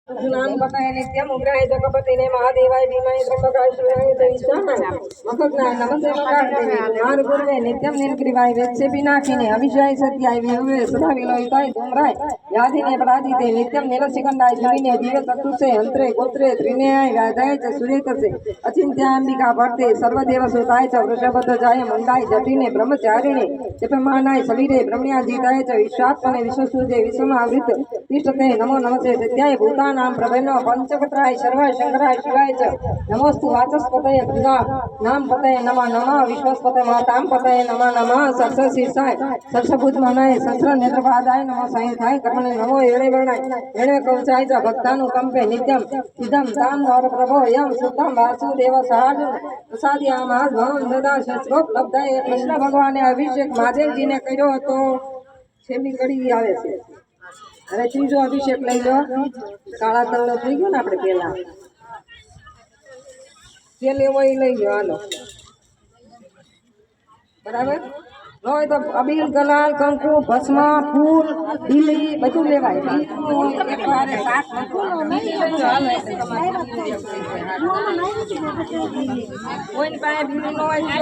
नाम बताए नित्यम उग्राय जगपति ने महादेवाय भीमाय त्र्यंबकाय शिवाय जयशानाय मखज्ञाय नमस्ते मकादेवी कुमार गुरुवे नित्यम नीलग्रीवाय वेत्से पिनाकिने अविजय सत्याय विवे सदा विलोहिताय धूम्राय व्याधिने पराजिते नित्यम नीलशिखंडाय जुलिने दिव्य चतुर्से अंतरे गोत्रे त्रिनेयाय व्याधाय च सूर्यतसे अचिंत्याम्बिका भर्ते सर्वदेव सुताय च वृषभध्वजाय मंदाय जटिने ब्रह्मचारिणे जपमानाय सवीरे ब्रह्मयाजिताय च विश्वात्मने विश्वसूजे विश्वमावृत तिष्ठते नमो नमस्ते सत्याय भूतान नाम प्रभेनो पंचपत्राय सर्वाय शंकराय शिवाय च नमोस्तु वाचस्पतये बुधा नाम पतये नमः नमः विश्वस्पतये माताम पतये नमः नमः सरस शीर्षाय सरसभुज मनाय सहस्र नेत्रपादाय नमः सायंथाय कर्मणे नमो एळे वर्णाय एळे कवचाय च भक्तानु कंपे नित्यम इदं ताम नर प्रभो यम सुतम वासुदेव सहाज प्रसादयामास भवं ददा शस्त्रोप लब्धाय कृष्ण भगवाने अभिषेक महादेवजीने કર્યો હતો છેલ્લી કડી આવે છે હવે ત્રીજો અભિષેક લઈ લો કાળા તલનો થઈ ગયો ને આપણે પેલા જે લેવો એ લઈ લો હાલો બરાબર ન હોય તો અબીલ ગલાલ કંકુ ભસ્મ ફૂલ ઢીલી બધું લેવાય કોઈની પાસે ઢીલી ન હોય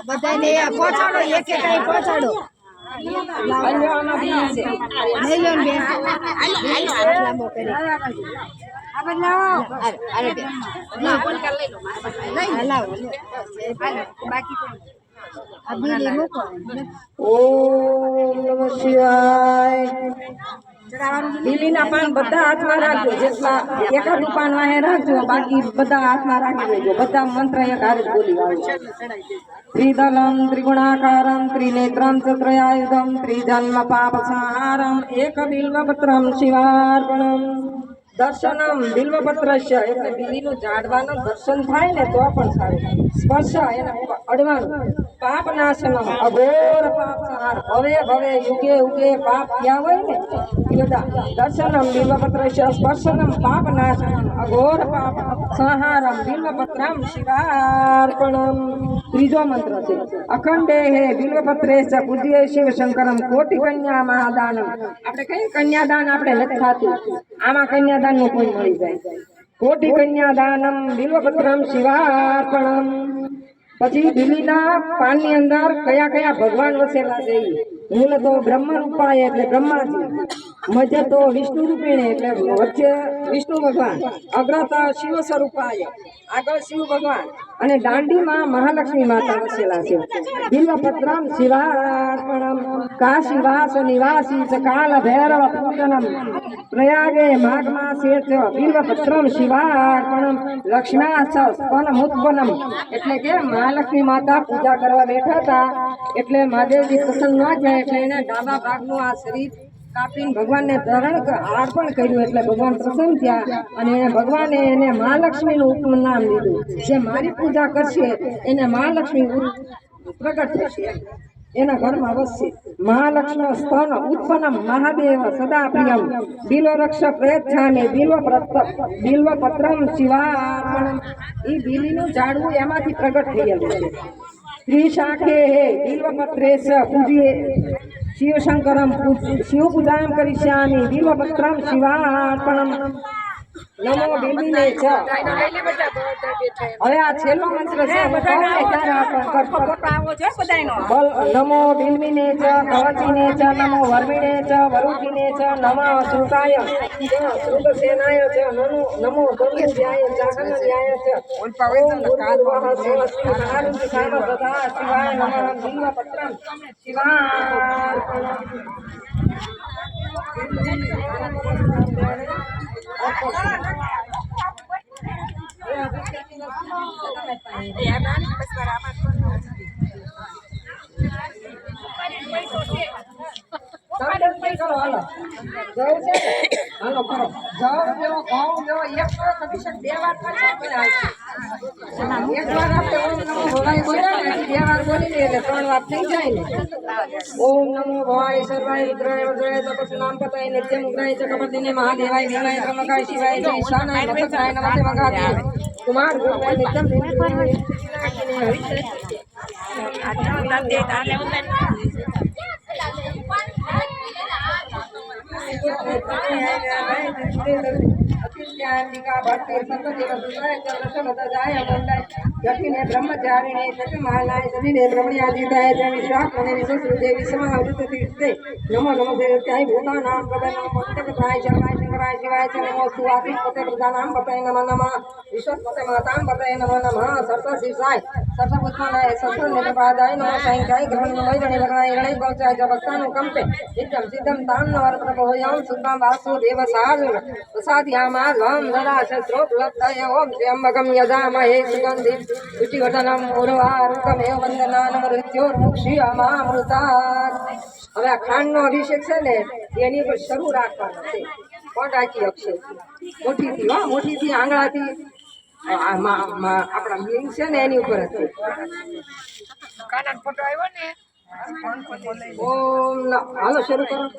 બધાને પહોંચાડો એક એક પહોંચાડો ઓમ નમઃ શિવાય લીલીના પાન બધા હાથમાં રાખજો જેટલા એકાદું પાન વાહે રાખજો બાકી બધા હાથમાં રાખી દેજો બધા મંત્ર એક હારે જ બોલી આવજો ત્રિદલમ ત્રિગુણાકારમ ત્રિનેત્રમ ચત્રયાયુધમ ત્રિજન્મ પાપસંહારમ એક બિલ્વપત્રમ શિવાર્પણમ દર્શનમ બિલ્વપત્રસ્ય એટલે બિલીનું ઝાડવાનું દર્શન થાય ને તો પણ સારું સ્પર્શ એને અડવાનું પાપ નાશનમ અઘોર પાપ સંહાર ભવે ભવે યુગે યુગે પાપ ક્યાં હોય ને એ બધા દર્શનમ બિલ્વપત્રસ્ય સ્પર્શનમ પાપ નાશનમ અઘોર પાપ સંહારમ બિલ્વપત્રમ શિવાર્પણમ ત્રીજો મંત્ર છે અખંડે હે બિલ્વપત્રેશ પૂજ્ય શિવ શંકરમ કોટી કન્યા મહાદાનમ આપણે કઈ કન્યાદાન આપણે નથી થતું આમાં કન્યાદાન નું કોઈ મળી જાય કોટી કન્યાદાનમ બિલ્વપત્રમ શિવાર્પણમ પછી બિલીના પાનની અંદર કયા કયા ભગવાન વસેલા છે મૂળ તો બ્રહ્મ રૂપાય એટલે બ્રહ્માજી મધ્ય તો વિષ્ણુ રૂપિણે એટલે વચ્ચે વિષ્ણુ ભગવાન અગ્રત શિવ સ્વરૂપાય આગળ શિવ ભગવાન અને દાંડીમાં મહાલક્ષ્મી માતા વસેલા છે બિલ્વપત્રમ શિવાર્પણમ કાશીવાસ નિવાસી સકાલ ભૈરવ પૂજનમ પ્રયાગે માઘ માસે ચ બિલ્વપત્રમ શિવાર્પણમ લક્ષ્મ્યા સ્તનમુત્પન્નમ એટલે કે મહાલક્ષ્મી માતા પૂજા કરવા બેઠા હતા એટલે મહાદેવજી પ્રસન્ન ન જાય એટલે એને ડાબા ભાગનું આ શરીર કાપીને ભગવાનને અર્પણ કર્યું એટલે ભગવાન પ્રસન્ન થયા અને ભગવાને એને મહાલક્ષ્મીનું ઉપનામ લીધું જે મારી પૂજા કરશે એને મહાલક્ષ્મી પ્રગટ થશે એના ઘરમાં વસશે મહાલક્ષ્મી સ્તન ઉત્પન્નમ મહાદેવ સદા પ્રિયમ બિલ્વવૃક્ષ પ્રયચ્છામિ બિલ્વપત્રમ શિવાર્પણમ એ બિલીનું ઝાડવું એમાંથી પ્રગટ થયેલું છે ત્રિશાખે હે બિલ્વપત્રેશ પૂજ્યે શિવશંકરમ શિવ પૂજામ કરિષ્યામિ બિલ્વપત્રમ શિવાર્પણમ નમો બિલીને ચ હવે આ છેલ્લો મંત્ર છે નમો બિલ્વીને ચ કવચીને ચ નમો વર્મિણે ચ વરુચિને ચ નમઃ શ્રુતાય શ્રુતસેનાય ચ નમો ધનુર્ધ્યાય ચાકનન્યાય ચ ઓમ ભૂર્ભુવઃ સ્વસ્તિઃ સદા શિવાય નમઃ બિલ્વપત્રમ શિવાર્પણમ હાલો કરો જાઓ લેવો ઘઉં લેવો એક અભિષેક બે વાર કરશો એક વાર આપણે ઓમ નમો ભવાય બોલ્યા ને બે વાર બોલી લે એટલે ત્રણ વાર થઈ જાય ને ઓમ નમો ભવાય સર્વાય રુદ્રાય વજ્રાય તપસ્વી નામ પતાય નિત્યમ ઉગ્રાય ચકપતિને મહાદેવાય ભીમાય ત્રંબકાય શિવાય જય ઈશાનાય નમસ્કાય નમસ્તે મગાદેવ કુમાર ગુરુવાય નિત્યમ હરિ જટીને બ્રહ્મચારિણે જટમાલાય જટીને બ્રહ્મયાદિતાય જ વિશ્વાત્મને વિશ્વસુદે વિશ્વમાવૃતતીર્થે નમો નમો દેવતાય ભૂતાનાં પ્રભવે નમો પંચકથાય શર્વાય શંકરાય શિવાય ચ નમો સુવાતિપતે પ્રધાનાં પતય નમઃ નમઃ વિશ્વસ્પતે માતાં પતય નમઃ નમઃ સર્વશિષાય સર્વભૂતમાનાય સર્વનિર્પાદાય નમઃ સાંખ્યાય ગ્રહણમય ગણિવગણાય ગણૈ ગૌચાય જ ભક્તાનું કંપે નિત્યમ સિદ્ધમ તામ નવર પ્રભોયામ સુદ્ધાં વાસુદેવ સાર્જુન પ્રસાદયામાધ્વં દદા શસ્ત્રોપલબ્ધય ઓમ ત્ર્યંબકં યજામહે સુગંધિં પુષ્ટિવર્ધનમ ઉર્વારુકમેવ વંદનાન મૃત્યોર્મુક્ષીયમામૃતાत्. હવે આ ખાંડનો અભિષેક છે ને એની પર શરૂ રાખવાનો છે. કોણ રાખી શકશે? મોઠીથી મોઠીથી આંગળાથી આપણા લિંગ છે ને એની ઉપર હતી. ઓમ હાલો શરૂ કરો.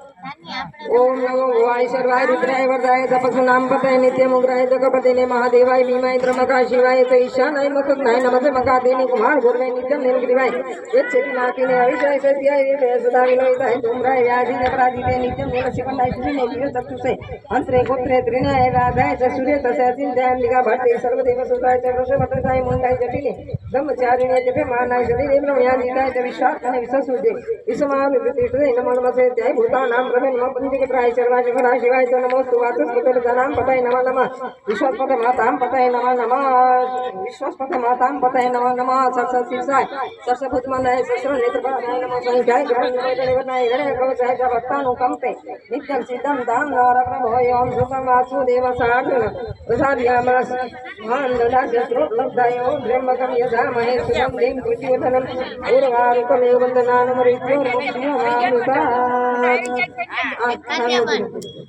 ઓમ નમો ભવાય સર્વાય રુદ્રાય વરદાય તપસુ નામ પતય નિત્યમ ઉગ્રાય જગપતિને મહાદેવાય ભીમાય ત્રમકા શિવાય તો ઈશાનાય મકનાય નમતે મકાદેની કુમાર ભૂર્વે નિત્યમ નિર્ગ્રીવાય વેચ્છેતી નાકીને અવિષય સત્યાય રે સદા વિલોયતાય ધૂમ્રાય વ્યાધિને પરાધિતે નિત્યમ નિલસિકંડાય સુરીને દિવ્ય ચક્ષુષે અંતરે ગોત્રે ત્રિનાય રાધાય ચ સૂર્ય તસ્ય ચિંતાય અંબિકા ભટ્ટે સર્વદેવ સુતાય ચ વૃષભટ્ટાય મુંડાય જટીને બ્રહ્મચારિણે જપે માનાય જટીને બ્રહ્મયાદિતાય ચ વિશ્વાસ અને વિશ્વસુદે વિશ્વમાવૃતતીર્થે નમો નમઃ સેત્યાય ભૂતાનાં પ્રભવે નમઃ પંચકથાય શર્વાય શંકરાય શિવાય ચ નમો સુવાતિપતે પ્રધાનાં પતય નમઃ નમઃ વિશ્વસ્પતે માતાં પતય નમઃ નમઃ વિશ્વસ્પતે માતાં પતય નમઃ નમઃ સર્વશિષાય સર્વભૂતમાનાય સહસ્રનેત્રપાદાય નમઃ સાંખ્યાય ગ્રહણમય ગણિવગણાય ગણૈ ગૌચાય ચ ભક્તાનું કંપે નિત્યમ સિદ્ધમ તામ નવર પ્રભોયોમ સુતં વાસુદેવ સાર્જુન પ્રસાદયામાસ મહાન દદા શસ્ત્રોપલબ્ધાય ઓમ ત્ર્યંબકં યજામહે સુગંધિં પુષ્ટિવર્ધનમ ઉર્વારુકમેવ વંદનાન મૃત્યોર્મુક્ષીયમામૃતાत्.